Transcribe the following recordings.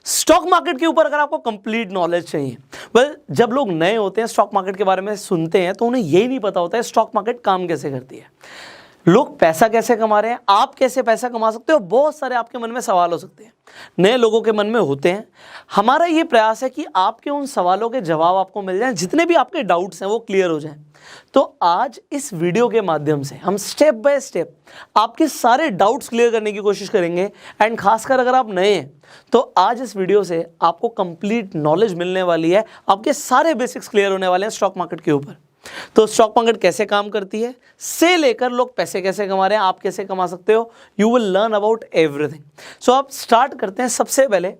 Stock market के ऊपर अगर आपको कंप्लीट नॉलेज चाहिए, जब लोग नए होते हैं स्टॉक मार्केट के बारे में सुनते हैं तो उन्हें यही नहीं पता होता है स्टॉक मार्केट काम कैसे करती है, लोग पैसा कैसे कमा रहे हैं, आप कैसे पैसा कमा सकते हो, बहुत सारे आपके मन में सवाल हो सकते हैं, नए लोगों के मन में होते हैं। हमारा ये प्रयास है कि आपके उन सवालों के जवाब आपको मिल जाएं, जितने भी आपके डाउट्स हैं वो क्लियर हो जाएं। तो आज इस वीडियो के माध्यम से हम स्टेप बाय स्टेप आपके सारे डाउट्स क्लियर करने की कोशिश करेंगे। एंड खासकर अगर आप नए हैं तो आज इस वीडियो से आपको कंप्लीट नॉलेज मिलने वाली है, आपके सारे बेसिक्स क्लियर होने वाले हैं स्टॉक मार्केट के ऊपर। तो स्टॉक मार्केट कैसे काम करती है से लेकर लोग पैसे कैसे कमा रहे हैं, आप कैसे कमा सकते हो, you will learn about everything. So आप स्टार्ट करते हैं। सबसे पहले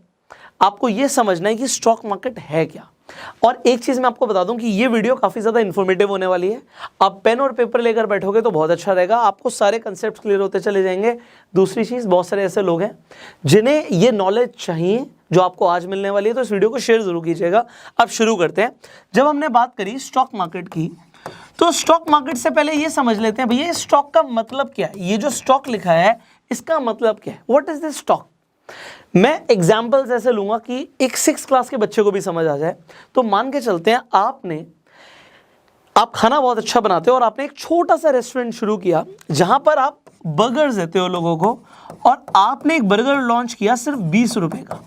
आपको यह समझना है कि स्टॉक मार्केट है क्या। और एक चीज मैं आपको बता दूं कि ये वीडियो काफी ज्यादा इंफॉर्मेटिव होने वाली है। आप पेन और पेपर लेकर बैठोगे तो बहुत अच्छा रहेगा, आपको सारे कंसेप्ट क्लियर होते चले जाएंगे। दूसरी चीज, बहुत सारे ऐसे लोग हैं जिन्हें ये नॉलेज चाहिए जो आपको आज मिलने वाली है, तो इस वीडियो को शेयर जरूर कीजिएगा। अब शुरू करते हैं। जब हमने बात करी स्टॉक मार्केट की, तो स्टॉक मार्केट से पहले ये समझ लेते हैं भैया स्टॉक का मतलब क्या है। ये जो स्टॉक लिखा है इसका मतलब क्या है, व्हाट इज दिस स्टॉक। मैं एग्जाम्पल्स ऐसे लूंगा कि एक 6th क्लास के बच्चे को भी समझ आ जाए। तो मान के चलते हैं आप खाना बहुत अच्छा बनाते हो और आपने एक छोटा सा रेस्टोरेंट शुरू किया जहां पर आप बर्गर्स देते हो लोगों को, और आपने एक बर्गर लॉन्च किया सिर्फ 20 रुपए का।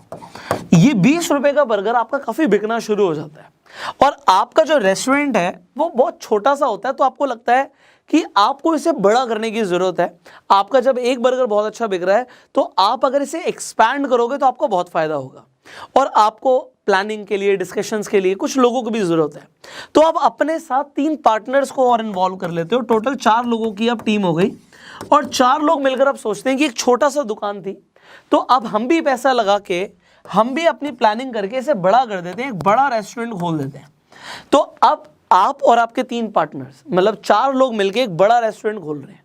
ये 20 रुपए का बर्गर आपका काफी बिकना शुरू हो जाता है, और आपका जो रेस्टोरेंट है वो बहुत छोटा सा होता है, तो आपको लगता है कि आपको इसे बड़ा करने की जरूरत है। आपका जब एक बर्गर बहुत अच्छा बिक रहा है तो आप अगर इसे एक्सपैंड करोगे तो आपको बहुत फायदा होगा, और आपको प्लानिंग के लिए, डिस्कशंस के लिए कुछ लोगों की भी जरूरत है। तो आप अपने साथ 3 पार्टनर्स को और इन्वॉल्व कर लेते हो। टोटल 4 लोगों की अब टीम हो गई, और 4 लोग मिलकर अब सोचते हैं कि एक छोटा सा दुकान थी, तो अब हम भी पैसा लगा के, हम भी अपनी प्लानिंग करके इसे बड़ा कर देते हैं, एक बड़ा रेस्टोरेंट खोल देते हैं। तो अब आप और आपके 3 पार्टनर्स, मतलब 4 लोग मिलकर एक बड़ा रेस्टोरेंट खोल रहे हैं।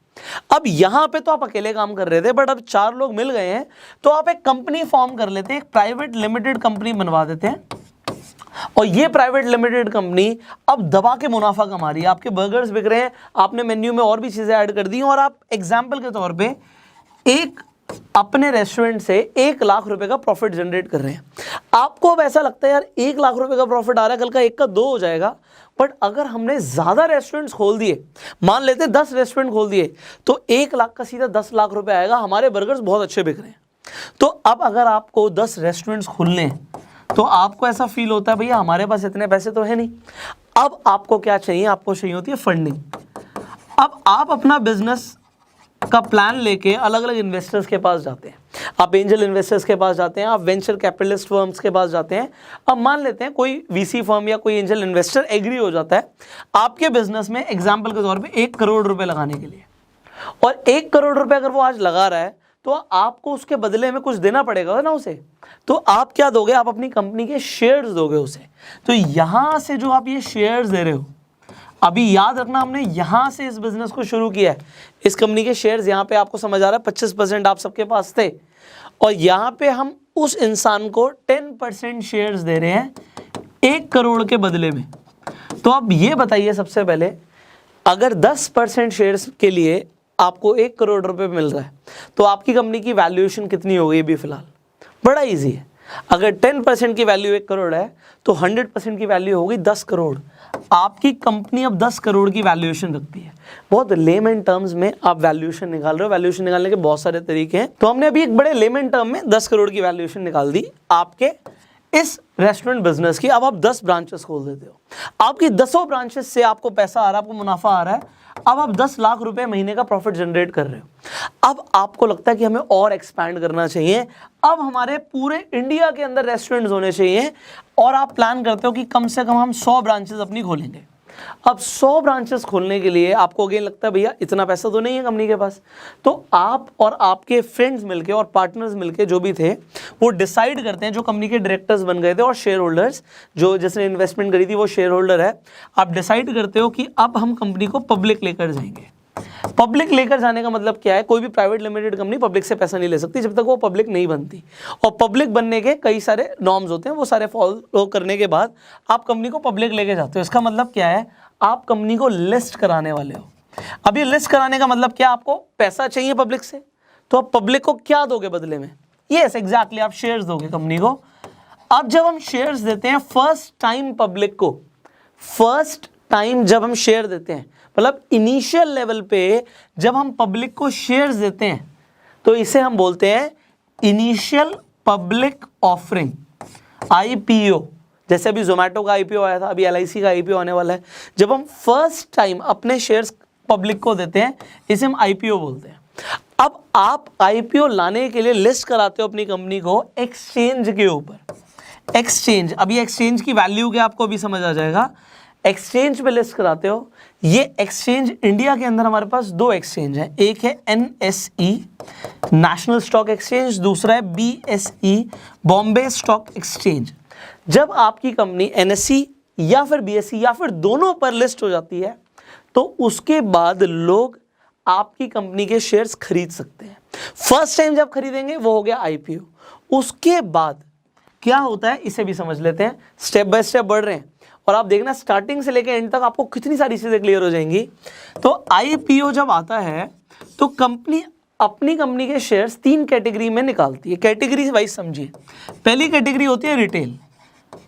अब यहां पे तो आप अकेले काम कर रहे थे, बट अब 4 लोग मिल गए हैं, तो आप एक कंपनी फॉर्म कर लेते हैं, एक प्राइवेट लिमिटेड कंपनी बनवा देते हैं। और ये प्राइवेट लिमिटेड कंपनी अब दबा के मुनाफा कमा रही है। आपके बर्गर्स बिक रहे हैं, आपने मेन्यू में और भी चीजें ऐड कर दी, और आप एग्जाम्पल के तौर पे एक अपने रेस्टोरेंट से 1 लाख रुपए का प्रॉफिट जनरेट कर रहे हैं। आपको अब ऐसा लगता है यार 1 लाख रुपए का प्रॉफिट आ रहा है, कल का 1 का 2 हो जाएगा। बट अगर हमने ज्यादा रेस्टोरेंट्स खोल दिए, मान लेते 10 रेस्टोरेंट खोल दिए, तो 1 लाख का सीधा 10 लाख रुपए आएगा। हमारे बर्गर्स बहुत अच्छे बिक रहे हैं। तो अब अगर आपको 10 रेस्टोरेंट्स खोलने हैं तो आपको ऐसा फील होता है भैया हमारे पास इतने पैसे तो है नहीं। अब आपको क्या चाहिए, आपको चाहिए होती है फंडिंग। अब आप अपना बिजनेस का प्लान लेके अलग अलग इन्वेस्टर्स के पास जाते हैं, आप एंजल इन्वेस्टर्स के पास जाते हैं, आप वेंचर कैपिटलिस्ट फर्म्स के पास जाते हैं। अब मान लेते हैं कोई वीसी फर्म या कोई एंजल इन्वेस्टर एग्री हो जाता है आपके बिजनेस में एग्जांपल के तौर पे 1 करोड़ रुपए लगाने के लिए, और 1 करोड़ रुपए अगर वो आज लगा रहा है तो आपको उसके बदले में कुछ देना पड़ेगा ना उसे। तो आप क्या दोगे, आप अपनी कंपनी के शेयर्स दोगे उसे। तो यहां से जो आप ये शेयर्स दे रहे हो, अभी याद रखना हमने यहां से इस बिजनेस को शुरू किया है। इस कंपनी के शेयर्स यहां पे आपको समझ आ रहा है 25% आप सबके पास थे, और यहां पे हम उस इंसान को 10% शेयर्स दे रहे हैं 1 करोड़ के बदले में। तो अब ये बताइए सबसे पहले, अगर 10% शेयर्स के लिए आपको 1 करोड़ रुपए मिल रहा है तो आपकी कंपनी की वैल्यूएशन कितनी हो गई अभी फिलहाल। बड़ा इजी है, अगर 10% की वैल्यू 1 करोड़ है तो 100% की वैल्यू होगी 10 करोड़। आपकी कंपनी अब 10 करोड़ की वैल्यूएशन रखती है। बहुत लेमन टर्म्स में आप वैल्यूएशन निकाल रहे हो, वैल्यूएशन निकालने के बहुत सारे तरीके हैं। तो हमने अभी एक बड़े लेमन टर्म में 10 करोड़ की वैल्यूएशन निकाल दी आपके इस रेस्टोरेंट बिजनेस की। अब आप 10 ब्रांचेस खोल देते हो, आपकी 10 ब्रांचेस से आपको पैसा आ रहा है, आपको मुनाफा आ रहा है। अब आप 10 लाख रुपए महीने का प्रॉफिट जनरेट कर रहे हो। अब आपको लगता है कि हमें और एक्सपैंड करना चाहिए, अब हमारे पूरे इंडिया के अंदर रेस्टोरेंट्स होने चाहिए, और आप प्लान करते हो कि कम से कम हम 100 ब्रांचेस अपनी खोलेंगे। अब 100 ब्रांचेस खोलने के लिए आपको अगेन लगता है भैया इतना पैसा तो नहीं है कंपनी के पास। तो आप और आपके फ्रेंड्स मिलके और पार्टनर्स मिलके जो भी थे वो डिसाइड करते हैं, जो कंपनी के डायरेक्टर्स बन गए थे और शेयर होल्डर्स, जो जिसने इन्वेस्टमेंट करी थी वो शेयर होल्डर है। आप डिसाइड करते हो कि अब हम कंपनी को पब्लिक लेकर जाएंगे। पब्लिक लेकर जाने का मतलब क्या है, कोई भी प्राइवेट लिमिटेड कंपनी पब्लिक से पैसा नहीं ले सकती जब तक वो पब्लिक नहीं बनती, और पब्लिक बनने के कई सारे नॉर्म्स होते हैं, वो सारे फॉलो करने के बाद आप कंपनी को पब्लिक लेके जाते हो। इसका मतलब क्या है, आप कंपनी को लिस्ट कराने वाले हो। अब ये लिस्ट कराने का मतलब क्या, आपको पैसा चाहिए पब्लिक से, तो आप पब्लिक को क्या दोगे बदले में, यस एग्जैक्टली आप शेयर्स दोगे कंपनी को। अब जब हम शेयर्स देते हैं फर्स्ट टाइम पब्लिक को, फर्स्ट टाइम जब हम शेयर देते हैं, मतलब इनिशियल लेवल पे जब हम पब्लिक को शेयर्स देते हैं, तो इसे हम बोलते हैं इनिशियल पब्लिक ऑफरिंग, IPO। जैसे अभी जोमेटो का IPO आया था, अभी LIC का IPO आने वाला है। जब हम फर्स्ट टाइम अपने शेयर्स पब्लिक को देते हैं, इसे हम IPO बोलते हैं। अब आप IPO लाने के लिए लिस्ट कराते हो अपनी कंपनी को एक्सचेंज के ऊपर। एक्सचेंज, अभी एक्सचेंज की वैल्यू क्या आपको अभी समझ आ जाएगा। एक्सचेंज पे लिस्ट कराते हो। ये एक्सचेंज इंडिया के अंदर हमारे पास 2 एक्सचेंज हैं, एक है NSE नेशनल स्टॉक एक्सचेंज, दूसरा है BSE बॉम्बे स्टॉक एक्सचेंज। जब आपकी कंपनी NSE या फिर BSE या फिर दोनों पर लिस्ट हो जाती है, तो उसके बाद लोग आपकी कंपनी के शेयर्स खरीद सकते हैं। फर्स्ट टाइम जब खरीदेंगे वो हो गया IPO। उसके बाद क्या होता है इसे भी समझ लेते हैं, स्टेप बाय स्टेप बढ़ रहे हैं और आप देखना स्टार्टिंग से लेकर एंड तक आपको कितनी सारी चीजें क्लियर हो जाएंगी। तो IPO जब आता है तो कंपनी अपनी कंपनी के शेयर्स 3 कैटेगरी में निकालती है। कैटेगरी वाइज समझिए। पहली कैटेगरी होती है रिटेल,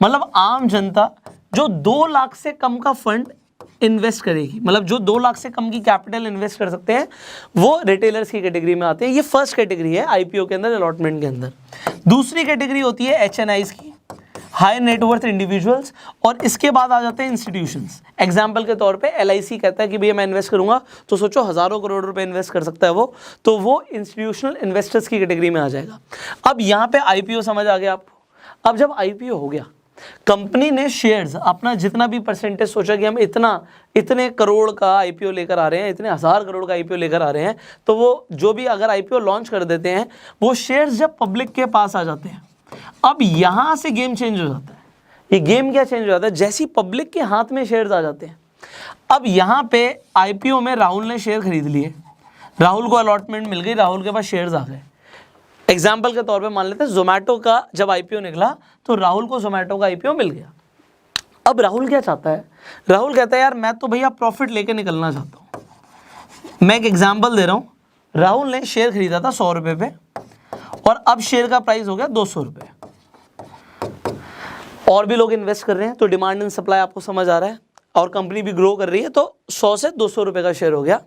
मतलब आम जनता जो 2 लाख से कम का फंड इन्वेस्ट करेगी, मतलब जो 2 लाख से कम की कैपिटल इन्वेस्ट कर सकते हैं, वो रिटेलर्स की कैटेगरी में आते हैं। ये फर्स्ट कैटेगरी है IPO के अंदर, अलॉटमेंट के अंदर। दूसरी कैटेगरी होती है HNIs की, हाई नेटवर्थ इंडिविजुअल्स, और इसके बाद आ जाते हैं इंस्टीट्यूशंस। एग्जाम्पल के तौर पे LIC कहता है कि भैया मैं इन्वेस्ट करूंगा, तो सोचो हजारों करोड़ रुपए इन्वेस्ट कर सकता है वो, तो वो इंस्टीट्यूशनल इन्वेस्टर्स की कैटेगरी में आ जाएगा। अब यहाँ पे IPO समझ आ गया आपको। अब जब IPO हो गया, कंपनी ने शेयर्स अपना जितना भी परसेंटेज सोचा कि हम इतने करोड़ का IPO लेकर आ रहे हैं, इतने हजार करोड़ का IPO लेकर आ रहे हैं, तो वो जो भी अगर IPO लॉन्च कर देते हैं, वो शेयर्स जब पब्लिक के पास आ जाते हैं, अब यहां से गेम चेंज हो जाता है। ये गेम क्या चेंज हो जाता है, जैसी पब्लिक के हाथ में शेयर्स आ जाते हैं। अब यहां पे IPO में राहुल ने शेयर खरीद लिए, राहुल को अलॉटमेंट मिल गई, राहुल के पास शेयर्स आ गए। एग्जाम्पल के तौर पे मान लेते हैं जोमेटो का जब IPO निकला, तो राहुल को जोमेटो का IPO मिल गया। अब राहुल क्या चाहता है, राहुल कहता है यार मैं तो भैया प्रॉफिट लेके निकलना चाहता हूं। मैं एक एग्जाम्पल दे रहा हूं, राहुल ने शेयर खरीदा था 100 रुपए पे, और अब शेयर का प्राइस हो गया 200 रुपए। और भी लोग इन्वेस्ट कर रहे हैं, तो डिमांड एंड सप्लाई आपको समझ आ रहा है, और कंपनी भी ग्रो कर रही है, तो 100 से 200 रुपए का शेयर हो गया।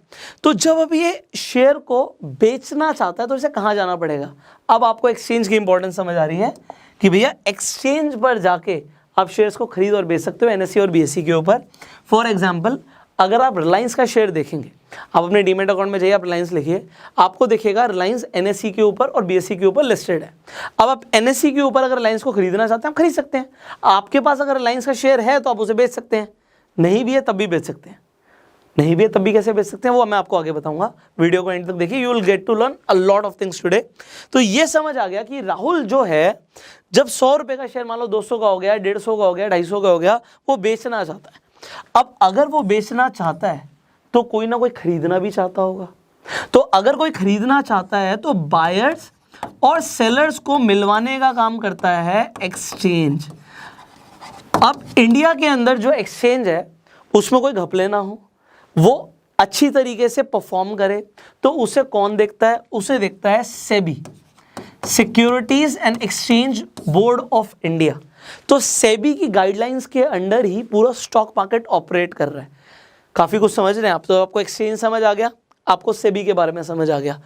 तो जब अब ये शेयर को बेचना चाहता है, तो इसे कहाँ जाना पड़ेगा। अब आपको एक्सचेंज की इंपॉर्टेंस समझ आ रही है कि भैया एक्सचेंज पर जाके आप शेयर्स को खरीद और बेच सकते हो NSE और BSE के ऊपर। फॉर एग्जाम्पल, अगर आप रिलायंस का शेयर देखेंगे, आप अपने डीमेट अकाउंट में जाइए, आप रिलायंस लिखिए, आपको दिखेगा रिलायंस NSE के ऊपर और BSE के ऊपर लिस्टेड है। अब आप NSE के ऊपर अगर रिलायंस को खरीदना चाहते हैं, आप खरीद सकते हैं। आपके पास अगर रिलायंस का शेयर है तो आप उसे बेच सकते हैं, नहीं भी है तब भी बेच सकते हैं। नहीं भी है तब भी कैसे बेच सकते हैं, वो मैं आपको आगे बताऊंगा। वीडियो को एंड तक देखिए, you will get to learn a lot of things today. तो ये समझ आ गया कि राहुल जो है, जब 100 रुपए का शेयर मान लो 200 का हो गया, 150 का हो गया, 250 का हो गया, वो बेचना चाहता है। अब अगर वो बेचना चाहता है तो कोई ना कोई खरीदना भी चाहता होगा। तो अगर कोई खरीदना चाहता है तो बायर्स और सेलर्स को मिलवाने का काम करता है एक्सचेंज। अब इंडिया के अंदर जो एक्सचेंज है उसमें कोई घपले ना हो, वो अच्छी तरीके से परफॉर्म करे, तो उसे कौन देखता है, उसे देखता है SEBI, securities and exchange board of India. तो सेबी की गाइडलाइंस के अंडर ही पूरा स्टॉक मार्केट ऑपरेट कर रहा है। काफी कुछ समझ रहे हैं आप, तो आपको एक्सचेंज समझ आ गया, आपको सेबी के बारे में समझ आ गया।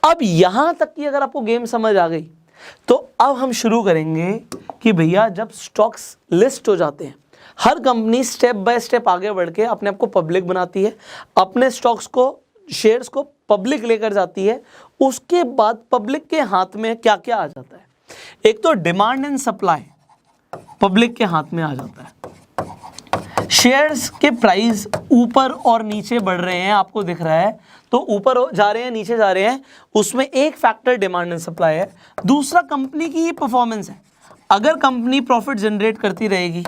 अब यहां तक की अगर आपको गेम समझ आ गई, तो अब हम शुरू करेंगे कि भैया जब स्टॉक्स लिस्ट हो जाते हैं, हर कंपनी स्टेप बाय स्टेप आगे बढ़ के अपने आप को पब्लिक बनाती है, अपने स्टॉक्स को, शेयर्स को पब्लिक लेकर जाती है। उसके बाद पब्लिक के हाथ में क्या क्या आ जाता है, एक तो डिमांड एंड सप्लाई पब्लिक के हाथ में आ जाता है। शेयर्स के प्राइस ऊपर और नीचे बढ़ रहे हैं, आपको दिख रहा है, तो ऊपर जा रहे हैं, नीचे जा रहे हैं, उसमें एक फैक्टर डिमांड एंड सप्लाई है। दूसरा कंपनी की परफॉर्मेंस है। अगर कंपनी प्रॉफिट जनरेट करती रहेगी,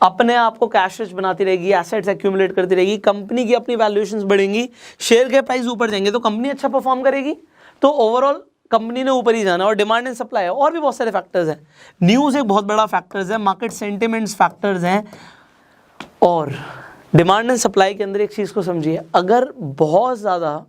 अपने आप को कैश रिच बनाती रहेगी, एसेट्स एक्यूमुलेट करती रहेगी, कंपनी की अपनी वैल्यूएशंस बढ़ेंगी, शेयर के प्राइस ऊपर जाएंगे, तो कंपनी अच्छा परफॉर्म करेगी, तो ओवरऑल कंपनी ने ऊपर ही जाना। और डिमांड एंड सप्लाई है, और भी बहुत सारे फैक्टर्स हैं। न्यूज़ एक बहुत बड़ा फैक्टर्स है, मार्केट सेंटिमेंट्स फैक्टर्स हैं। और डिमांड एंड सप्लाई के अंदर एक चीज़ को समझिए, अगर बहुत ज़्यादा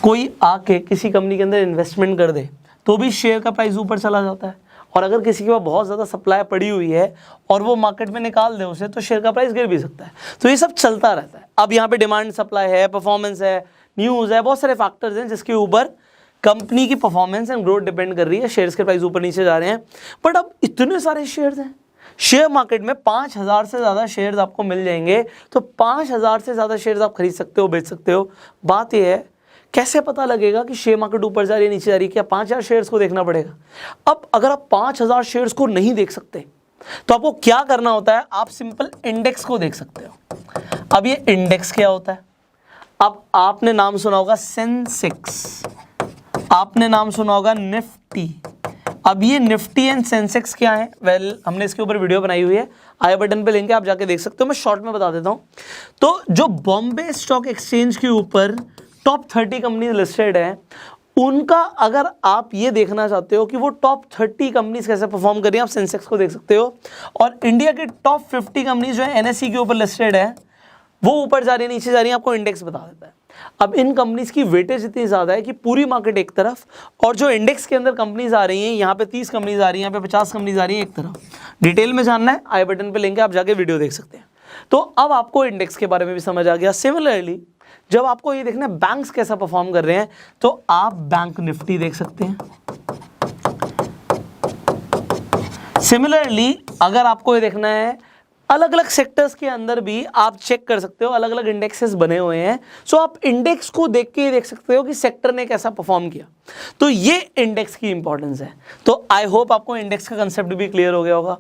कोई आके किसी कंपनी के अंदर इन्वेस्टमेंट कर दे, तो भी शेयर का प्राइस ऊपर चला जाता है। और अगर किसी के पास बहुत ज़्यादा सप्लाई पड़ी हुई है और वो मार्केट में निकाल दे उसे, तो शेयर का प्राइस गिर भी सकता है। तो ये सब चलता रहता है। अब यहाँ पे डिमांड सप्लाई है, परफॉर्मेंस है, न्यूज़ है, बहुत सारे फैक्टर्स हैं जिसके ऊपर कंपनी की परफॉर्मेंस एंड ग्रोथ डिपेंड कर रही है। शेयर्स के प्राइस ऊपर नीचे जा रहे हैं, बट अब इतने सारे शेयर्स हैं शेयर मार्केट में, 5000 से ज़्यादा शेयर्स आपको मिल जाएंगे, तो 5000 से ज़्यादा शेयर्स आप खरीद सकते हो, बेच सकते हो। बात यह है कैसे पता लगेगा कि शेयर मार्केट ऊपर जा रही है नीचे जा रही है? क्या 5000 शेयर्स को देखना पड़ेगा? अब अगर आप 5000 शेयर्स को नहीं देख सकते तो आपको क्या करना होता है? आप सिंपल इंडेक्स को देख सकते हो। अब ये इंडेक्स क्या होता है? अब आपने नाम सुना होगा सेंसेक्स, आपने नाम सुना होगा निफ्टी। अब ये निफ्टी एंड सेंसेक्स क्या है? वेल, हमने इसके ऊपर वीडियो बनाई हुई है, आई बटन पे लिंक है, आप जाके देख सकते हो। मैं शॉर्ट में बता देता हूँ। तो जो बॉम्बे स्टॉक एक्सचेंज के ऊपर टॉप 30 कंपनी लिस्टेड है, उनका अगर आप ये देखना चाहते हो कि वो टॉप 30 कंपनीज कैसे परफॉर्म कर रही हैं, आप सेंसेक्स को देख सकते हो। और इंडिया के टॉप 50 कंपनीज जो है एनएसई के ऊपर लिस्टेड है, वो ऊपर जा रही है नीचे जा रही है, आपको इंडेक्स बता देता है। अब इन कंपनीज की वेटेज इतनी ज़्यादा है कि पूरी मार्केट एक तरफ, और जो इंडेक्स के अंदर कंपनीज आ रही हैं, यहाँ पे 30 कंपनीज आ रही हैं, यहाँ पे 50 कंपनीज आ रही हैं एक तरफ। डिटेल में जानना है, आई बटन पे लिंक है, आप जाके वीडियो देख सकते हैं। तो अब आपको इंडेक्स के बारे में भी समझ आ गया। सिमिलरली जब आपको ये देखना है बैंक्स कैसा परफॉर्म कर रहे हैं, तो आप बैंक निफ्टी देख सकते हैं। सिमिलरली अगर आपको ये देखना है, अलग अलग सेक्टर्स के अंदर भी आप चेक कर सकते हो, अलग अलग इंडेक्सेस बने हुए हैं। सो आप इंडेक्स को देख के देख सकते हो कि सेक्टर ने कैसा परफॉर्म किया। तो ये इंडेक्स की इंपॉर्टेंस है। तो आई होप आपको इंडेक्स का कंसेप्ट भी क्लियर हो गया होगा।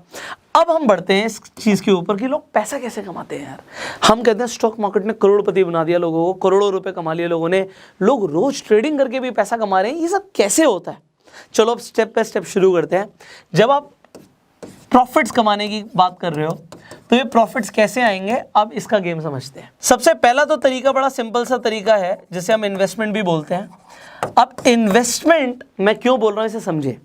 अब हम बढ़ते हैं इस चीज़ के ऊपर कि लोग पैसा कैसे कमाते हैं यार। हम कहते हैं स्टॉक मार्केट ने करोड़पति बना दिया लोगों को, करोड़ों रुपए कमा लिए लोगों ने, लोग रोज ट्रेडिंग करके भी पैसा कमा रहे हैं। ये सब कैसे होता है? चलो अब स्टेप बाय स्टेप शुरू करते हैं। जब आप प्रॉफिट्स कमाने की बात कर रहे हो, तो ये प्रॉफिट्स कैसे आएंगे, अब इसका गेम समझते हैं। सबसे पहला तो तरीका बड़ा सिंपल सा तरीका है, जिसे हम इन्वेस्टमेंट भी बोलते हैं। अब इन्वेस्टमेंट मैं क्यों बोल रहा हूं इसे समझे।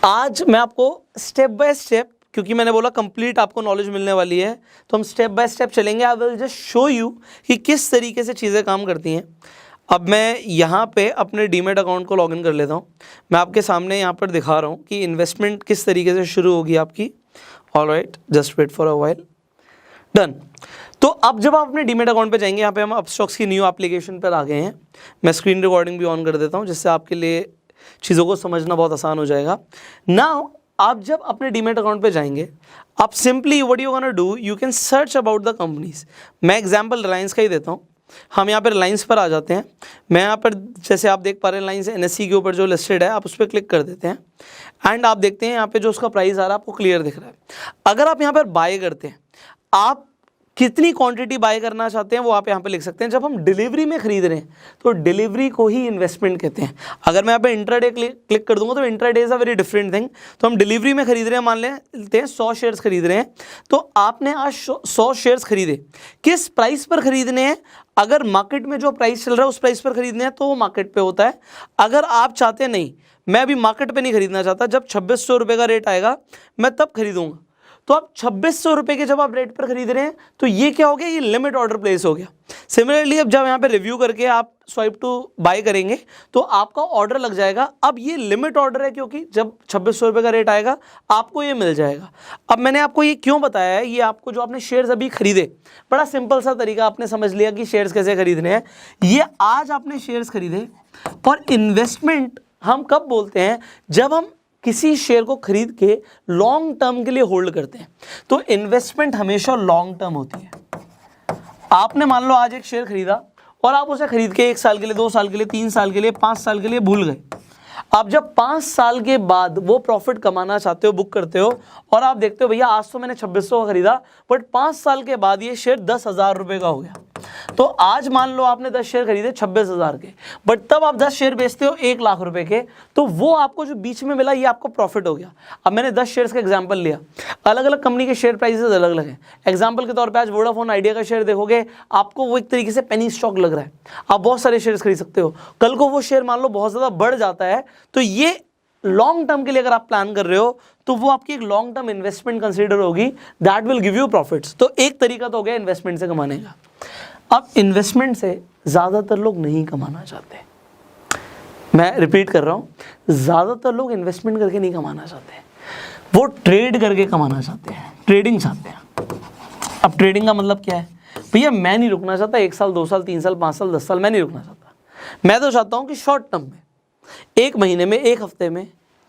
आज मैं आपको स्टेप बाय स्टेप, क्योंकि मैंने बोला कंप्लीट आपको नॉलेज मिलने वाली है, तो हम स्टेप बाय स्टेप चलेंगे। आई विल जस्ट शो यू कि किस तरीके से चीज़ें काम करती हैं। अब मैं यहाँ पे अपने डीमेट अकाउंट को लॉगिन कर लेता हूँ। मैं आपके सामने यहाँ पर दिखा रहा हूँ कि इन्वेस्टमेंट किस तरीके से शुरू होगी आपकी। Alright, just wait for a while. Done. तो अब जब आप अपने डीमेट अकाउंट पे जाएंगे, यहाँ पे हम अपस्टॉक्स की न्यू एप्लीकेशन पर आ गए हैं। मैं स्क्रीन रिकॉर्डिंग भी ऑन कर देता हूँ, जिससे आपके लिए चीज़ों को समझना बहुत आसान हो जाएगा। नाउ आप जब अपने डीमेट अकाउंट पे जाएंगे, आप simply what you gonna do, you can search about the companies. मैं एग्जांपल रिलायंस का ही देता हूँ। हम यहाँ पर रिलायंस पर आ जाते हैं। मैं यहाँ पर जैसे आप देख पा रहे हैं, रिलायंस एनएसई के ऊपर जो लिस्टेड है, आप उस पर क्लिक कर देते हैं एंड आप देखते हैं यहाँ पे जो उसका प्राइस आ रहा है आपको क्लियर दिख रहा है। अगर आप यहाँ पर बाय करते हैं, आप कितनी क्वांटिटी बाय करना चाहते हैं वो आप यहाँ पे लिख सकते हैं। जब हम डिलीवरी में खरीद रहे हैं, तो डिलीवरी को ही इन्वेस्टमेंट कहते हैं। अगर मैं यहाँ पे इंट्राडे क्लिक कर दूंगा, तो intraday is a very different thing. तो हम डिलीवरी में खरीद रहे हैं, मान लेते हैं 100 शेयर्स खरीद रहे हैं, तो आपने आज 100 शेयर्स खरीदे। किस प्राइस पर खरीदने हैं? अगर मार्केट में जो प्राइस चल रहा है उस प्राइस पर खरीदने हैं तो वो मार्केट पे होता है। अगर आप चाहते हैं नहीं, मैं अभी मार्केट पे नहीं खरीदना चाहता, जब 2600 रुपये का रेट आएगा मैं तब खरीदूंगा, तो आप 2600 रुपये के जब आप रेट पर खरीद रहे हैं, तो ये क्या हो गया, ये लिमिट ऑर्डर प्लेस हो गया। सिमिलरली अब जब यहाँ पे रिव्यू करके आप स्वाइप टू बाय करेंगे, तो आपका ऑर्डर लग जाएगा। अब ये लिमिट ऑर्डर है, क्योंकि जब 2600 रुपये का रेट आएगा आपको ये मिल जाएगा। अब मैंने आपको ये क्यों बताया है, ये आपको जो आपने शेयर्स अभी खरीदे, बड़ा सिंपल सा तरीका आपने समझ लिया कि शेयर्स कैसे खरीदने हैं। ये आज आपने शेयर्स खरीदे, और इन्वेस्टमेंट हम कब बोलते हैं, जब हम किसी शेयर को खरीद के लॉन्ग टर्म के लिए होल्ड करते हैं। तो इन्वेस्टमेंट हमेशा लॉन्ग टर्म होती है। आपने मान लो आज एक शेयर खरीदा और आप उसे खरीद के 1 साल के लिए, 2 साल के लिए, 3 साल के लिए, 5 साल के लिए भूल गए। आप जब 5 साल के बाद वो प्रॉफिट कमाना चाहते हो, बुक करते हो, और आप देखते हो भैया आज तो मैंने 2600 का खरीदा, बट 5 साल के बाद ये शेयर 10,000 रुपये का हो गया। तो आज मान लो आपने 10 शेयर खरीदे 26,000 के, बट तब आप 10 शेयर बेचते हो 1 लाख रुपए के, तो वो आपको जो बीच में मिला ये आपको प्रॉफिट हो गया। अब मैंने 10 शेयर्स का एग्जांपल लिया, अलग अलग कंपनी के शेयर प्राइसेस अलग अलग हैं। एग्जांपल के तौर पे आज वोडाफोन आइडिया का शेयर देखोगे, आपको वो एक तरीके से पेनी स्टॉक लग रहा है, आप बहुत सारे शेयर्स खरीद सकते हो। कल को वो शेयर मान लो बहुत ज़्यादा बढ़ जाता है, तो ये लॉन्ग टर्म के लिए अगर आप प्लान कर रहे हो, तो वो आपकी एक लॉन्ग टर्म इन्वेस्टमेंट कंसीडर होगी, that will give you profits. तो एक तरीका तो हो गया इन्वेस्टमेंट से कमाने का। अब इन्वेस्टमेंट से ज़्यादातर लोग नहीं कमाना चाहते। मैं रिपीट कर रहा हूँ, ज़्यादातर लोग इन्वेस्टमेंट करके नहीं कमाना चाहते हैं, वो ट्रेड करके कमाना चाहते हैं, ट्रेडिंग चाहते हैं। अब ट्रेडिंग का मतलब क्या है? भैया मैं नहीं रुकना चाहता 1 साल 2 साल 3 साल 5 साल 10 साल, मैं नहीं रुकना चाहता। मैं तो चाहता हूँ कि शॉर्ट टर्म में, 1 महीने में, 1 हफ्ते में,